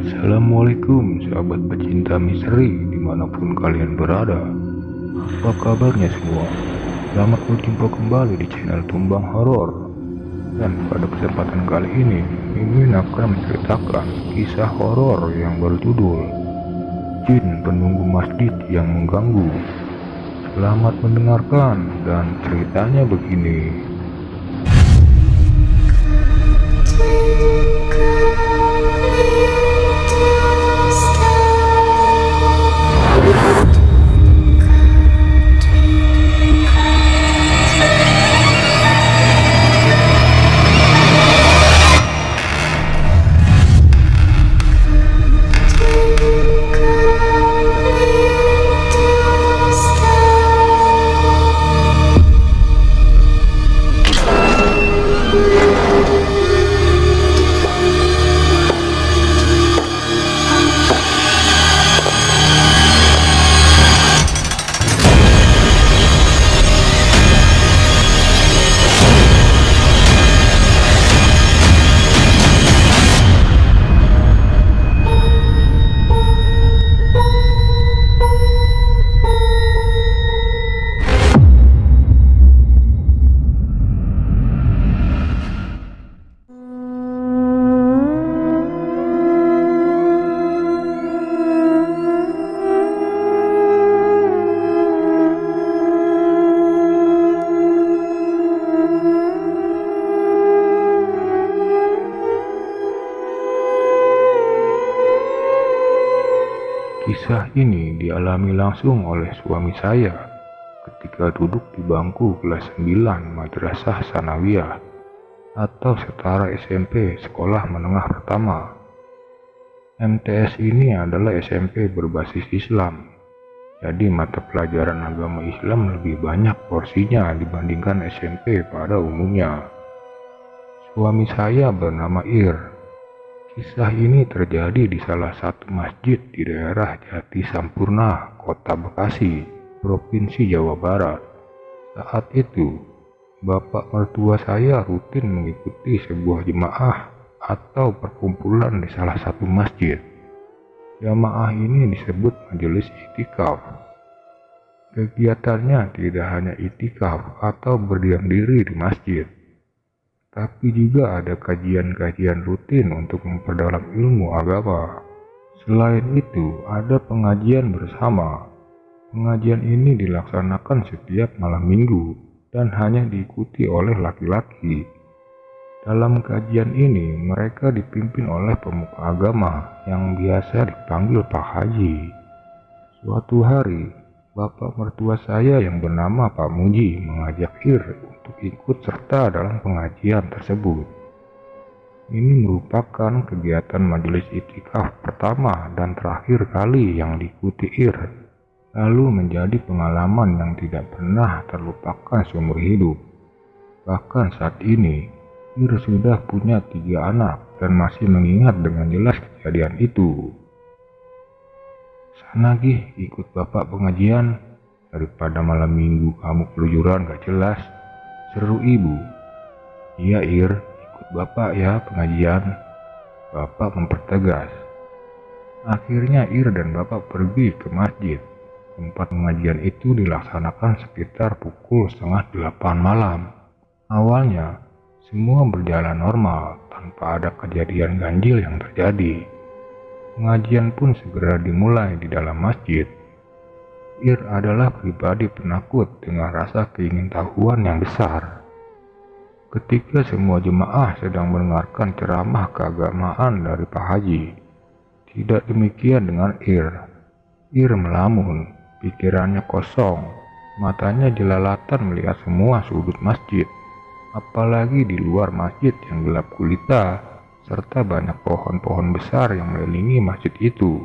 Assalamualaikum sahabat pecinta misteri dimanapun kalian berada. Apa kabarnya semua? Selamat berjumpa kembali di channel Tumbang Horor. Dan pada kesempatan kali ini, Mimin akan menceritakan kisah horor yang berjudul Jin Penunggu Masjid yang Mengganggu. Selamat mendengarkan, dan ceritanya begini. Kisah ini dialami langsung oleh suami saya ketika duduk di bangku kelas 9 Madrasah Sanawiyah atau setara SMP Sekolah Menengah Pertama. MTS ini adalah SMP berbasis Islam, jadi mata pelajaran agama Islam lebih banyak porsinya dibandingkan SMP pada umumnya. Suami saya bernama Ir. Kisah ini terjadi di salah satu masjid di daerah Jati Sampurna, Kota Bekasi, Provinsi Jawa Barat. Saat itu, bapak mertua saya rutin mengikuti sebuah jemaah atau perkumpulan di salah satu masjid. Jamaah ini disebut majelis itikaf. Kegiatannya tidak hanya itikaf atau berdiam diri di masjid, tapi juga ada kajian-kajian rutin untuk memperdalam ilmu agama. Selain itu, ada pengajian bersama. Pengajian ini dilaksanakan setiap malam minggu dan hanya diikuti oleh laki-laki. Dalam kajian ini, mereka dipimpin oleh pemuka agama yang biasa dipanggil Pak Haji. Suatu hari, bapak mertua saya yang bernama Pak Muji mengajak Ir untuk ikut serta dalam pengajian tersebut. Ini merupakan kegiatan majelis itikaf pertama dan terakhir kali yang diikuti Ir, lalu menjadi pengalaman yang tidak pernah terlupakan seumur hidup. Bahkan saat ini, Ir sudah punya 3 anak dan masih mengingat dengan jelas kejadian itu. Sana Gih, ikut bapak pengajian, daripada malam minggu kamu keluyuran gak jelas, seru ibu. Iya Ir, ikut bapak ya pengajian, bapak mempertegas. Akhirnya Ir dan bapak pergi ke masjid. Tempat pengajian itu dilaksanakan sekitar pukul 7:30 malam. Awalnya, semua berjalan normal tanpa ada kejadian ganjil yang terjadi. Pengajian pun segera dimulai di dalam masjid. Ir adalah pribadi penakut dengan rasa keingintahuan yang besar. Ketika semua jemaah sedang mendengarkan ceramah keagamaan dari Pak Haji, tidak demikian dengan Ir. Ir melamun, pikirannya kosong, matanya jelalatan melihat semua sudut masjid, apalagi di luar masjid yang gelap gulita, serta banyak pohon-pohon besar yang mengelilingi masjid itu.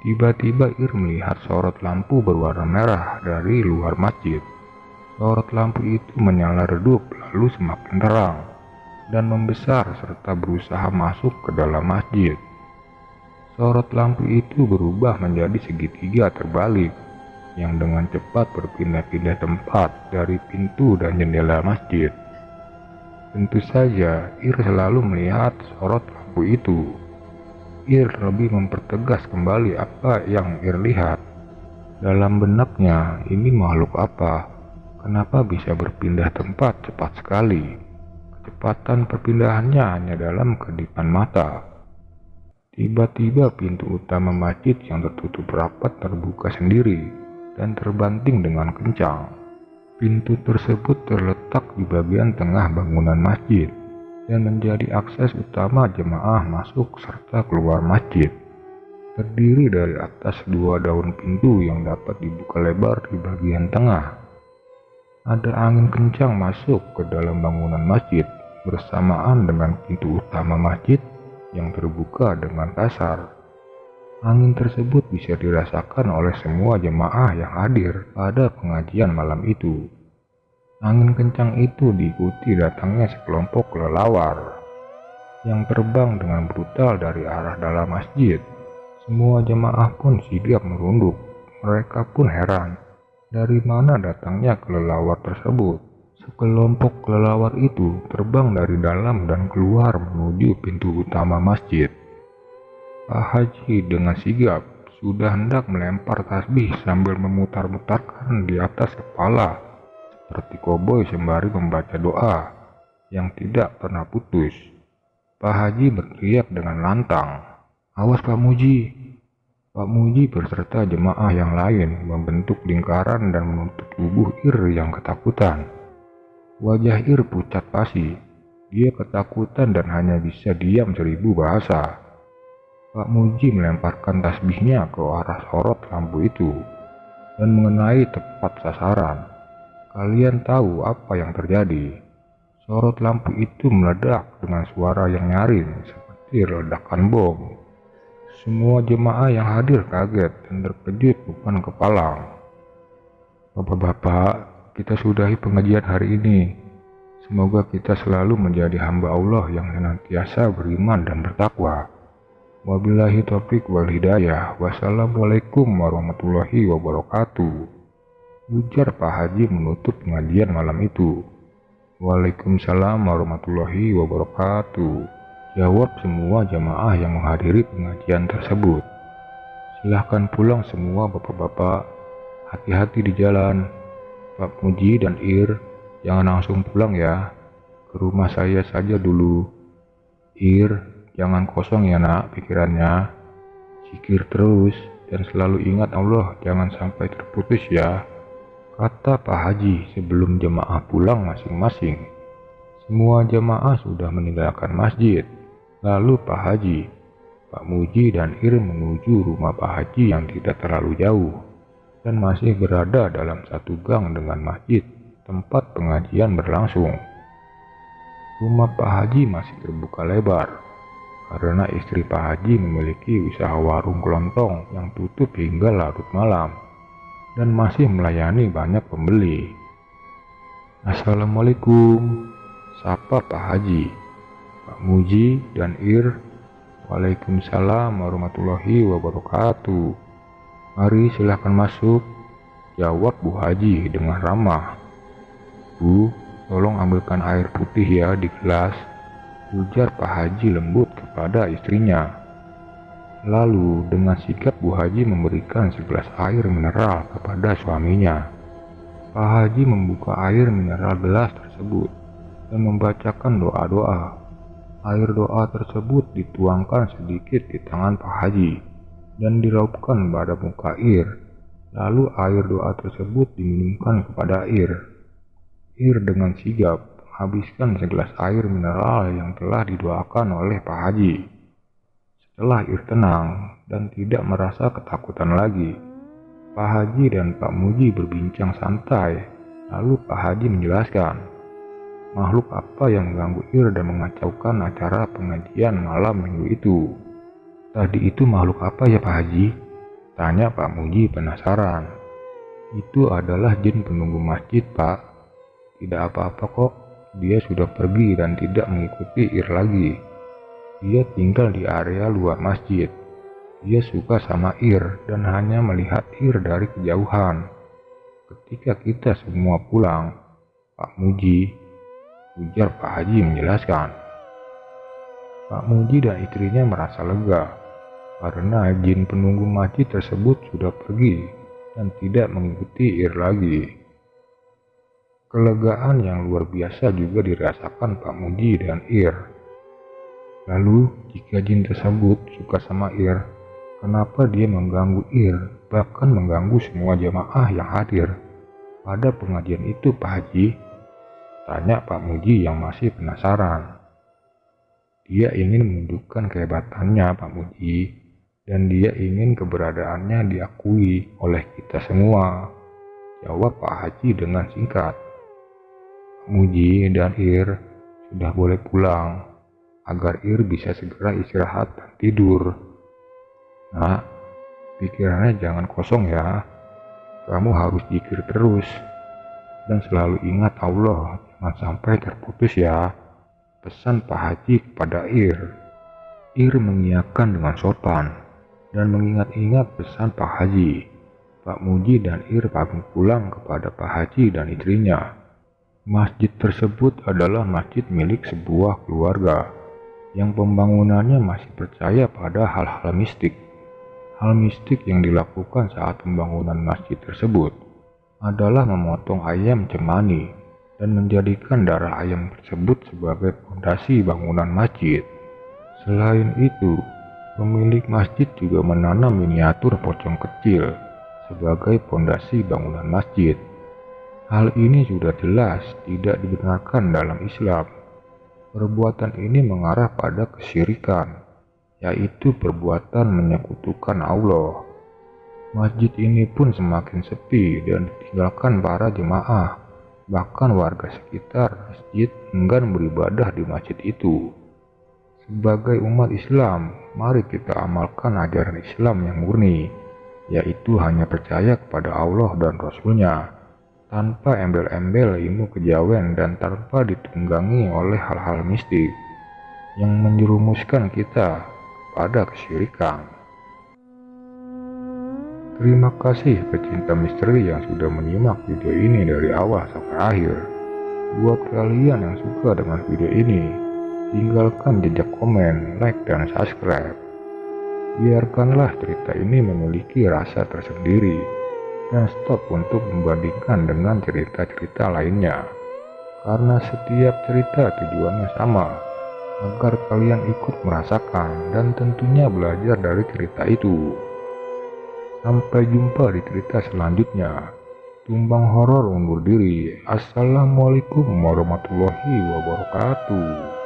Tiba-tiba Ir melihat sorot lampu berwarna merah dari luar masjid. Sorot lampu itu menyala redup lalu semakin terang dan membesar serta berusaha masuk ke dalam masjid. Sorot lampu itu berubah menjadi segitiga terbalik yang dengan cepat berpindah-pindah tempat dari pintu dan jendela masjid. Tentu saja Ir selalu melihat sorot lampu itu. Ir lebih mempertegas kembali apa yang Ir lihat. Dalam benaknya, ini makhluk apa? Kenapa bisa berpindah tempat cepat sekali? Kecepatan perpindahannya hanya dalam kedipan mata. Tiba-tiba pintu utama masjid yang tertutup rapat terbuka sendiri dan terbanting dengan kencang. Pintu tersebut terletak di bagian tengah bangunan masjid dan menjadi akses utama jemaah masuk serta keluar masjid. Terdiri dari atas 2 daun pintu yang dapat dibuka lebar di bagian tengah. Ada angin kencang masuk ke dalam bangunan masjid bersamaan dengan pintu utama masjid yang terbuka dengan kasar. Angin tersebut bisa dirasakan oleh semua jemaah yang hadir pada pengajian malam itu. Angin kencang itu diikuti datangnya sekelompok kelelawar yang terbang dengan brutal dari arah dalam masjid. Semua jemaah pun sigap merunduk. Mereka pun heran, dari mana datangnya kelelawar tersebut. Sekelompok kelelawar itu terbang dari dalam dan keluar menuju pintu utama masjid. Pak Haji dengan sigap sudah hendak melempar tasbih sambil memutar-mutarkan di atas kepala seperti koboi sembari membaca doa yang tidak pernah putus. Pak Haji berteriak dengan lantang, "Awas Pak Muji!" Pak Muji beserta jemaah yang lain membentuk lingkaran dan menutup tubuh Ir yang ketakutan. Wajah Ir pucat pasi. Dia ketakutan dan hanya bisa diam 1000 bahasa. Pak Muji melemparkan tasbihnya ke arah sorot lampu itu dan mengenai tepat sasaran. Kalian tahu apa yang terjadi? Sorot lampu itu meledak dengan suara yang nyaring seperti ledakan bom. Semua jemaah yang hadir kaget dan terkejut bukan kepalang. "Bapak-bapak, kita sudahi pengajian hari ini. Semoga kita selalu menjadi hamba Allah yang senantiasa beriman dan bertakwa. Wabillahi taufiq wal hidayah. Wassalamualaikum warahmatullahi wabarakatuh," ujar Pak Haji menutup pengajian malam itu. "Waalaikumsalam warahmatullahi wabarakatuh," jawab semua jamaah yang menghadiri pengajian tersebut. "Silahkan pulang semua bapak-bapak, hati-hati di jalan. Pak Muji dan Ir, jangan langsung pulang ya, ke rumah saya saja dulu. Ir, jangan kosong ya nak pikirannya, zikir terus dan selalu ingat Allah, jangan sampai terputus ya," kata Pak Haji sebelum jemaah pulang masing-masing. Semua jemaah sudah meninggalkan masjid. Lalu Pak Haji, Pak Muji dan Ir menuju rumah Pak Haji yang tidak terlalu jauh dan masih berada dalam satu gang dengan masjid tempat pengajian berlangsung. Rumah Pak Haji masih terbuka lebar karena istri Pak Haji memiliki usaha warung kelontong yang tutup hingga larut malam dan masih melayani banyak pembeli. "Assalamualaikum," sapa Pak Haji. Pak Muji dan Ir, "Waalaikumsalam warahmatullahi wabarakatuh. Mari silahkan masuk," jawab Bu Haji dengan ramah. "Bu, tolong ambilkan air putih ya di gelas," ujar Pak Haji lembut kepada istrinya. Lalu dengan sigap Bu Haji memberikan segelas air mineral kepada suaminya. Pak Haji membuka air mineral gelas tersebut dan membacakan doa-doa. Air doa tersebut dituangkan sedikit di tangan Pak Haji dan diraupkan pada muka Ir. Lalu air doa tersebut diminumkan kepada Ir. Ir dengan sigap menghabiskan segelas air mineral yang telah didoakan oleh Pak Haji. Setelah Ir tenang dan tidak merasa ketakutan lagi, Pak Haji dan Pak Muji berbincang santai. Lalu Pak Haji menjelaskan, makhluk apa yang mengganggu Ir dan mengacaukan acara pengajian malam minggu itu. "Tadi itu makhluk apa ya Pak Haji?" tanya Pak Muji penasaran. "Itu adalah jin penunggu masjid Pak. Tidak apa-apa kok, dia sudah pergi dan tidak mengikuti Ir lagi. Dia tinggal di area luar masjid. Dia suka sama Ir dan hanya melihat Ir dari kejauhan. Ketika kita semua pulang, Pak Muji," ujar Pak Haji menjelaskan. Pak Muji dan istrinya merasa lega karena jin penunggu masjid tersebut sudah pergi dan tidak mengikuti Ir lagi. Kelegaan yang luar biasa juga dirasakan Pak Muji dan Ir. Lalu, jika jin tersebut suka sama Ir, kenapa dia mengganggu Ir, bahkan mengganggu semua jamaah yang hadir pada pengajian itu, Pak Haji? Tanya Pak Muji yang masih penasaran. Dia ingin menunjukkan kehebatannya, Pak Muji, dan dia ingin keberadaannya diakui oleh kita semua, jawab Pak Haji dengan singkat. Muji dan Ir sudah boleh pulang, agar Ir bisa segera istirahat dan tidur. Nah, pikirannya jangan kosong ya, kamu harus zikir terus, dan selalu ingat Allah, jangan sampai terputus ya, pesan Pak Haji kepada Ir. Ir mengiyakan dengan sopan, dan mengingat-ingat pesan Pak Haji. Pak Muji dan Ir pamit pulang kepada Pak Haji dan istrinya. Masjid tersebut adalah masjid milik sebuah keluarga yang pembangunannya masih percaya pada hal-hal mistik. Hal mistik yang dilakukan saat pembangunan masjid tersebut adalah memotong ayam cemani dan menjadikan darah ayam tersebut sebagai fondasi bangunan masjid. Selain itu, pemilik masjid juga menanam miniatur pocong kecil sebagai fondasi bangunan masjid. Hal ini sudah jelas tidak dibenarkan dalam Islam. Perbuatan ini mengarah pada kesyirikan, yaitu perbuatan menyekutukan Allah. Masjid ini pun semakin sepi dan ditinggalkan para jemaah, bahkan warga sekitar masjid enggan beribadah di masjid itu. Sebagai umat Islam, mari kita amalkan ajaran Islam yang murni, yaitu hanya percaya kepada Allah dan Rasul-Nya, tanpa embel-embel ilmu kejawen dan tanpa ditunggangi oleh hal-hal mistik yang menjerumuskan kita pada kesyirikan. Terima kasih pecinta misteri yang sudah menyimak video ini dari awal sampai akhir. Buat kalian yang suka dengan video ini, tinggalkan jejak komen, like, dan subscribe. Biarkanlah cerita ini memiliki rasa tersendiri, dan stop untuk membandingkan dengan cerita-cerita lainnya, karena setiap cerita tujuannya sama, agar kalian ikut merasakan dan tentunya belajar dari cerita itu. Sampai jumpa di cerita selanjutnya. Tumbang horor undur diri. Assalamualaikum warahmatullahi wabarakatuh.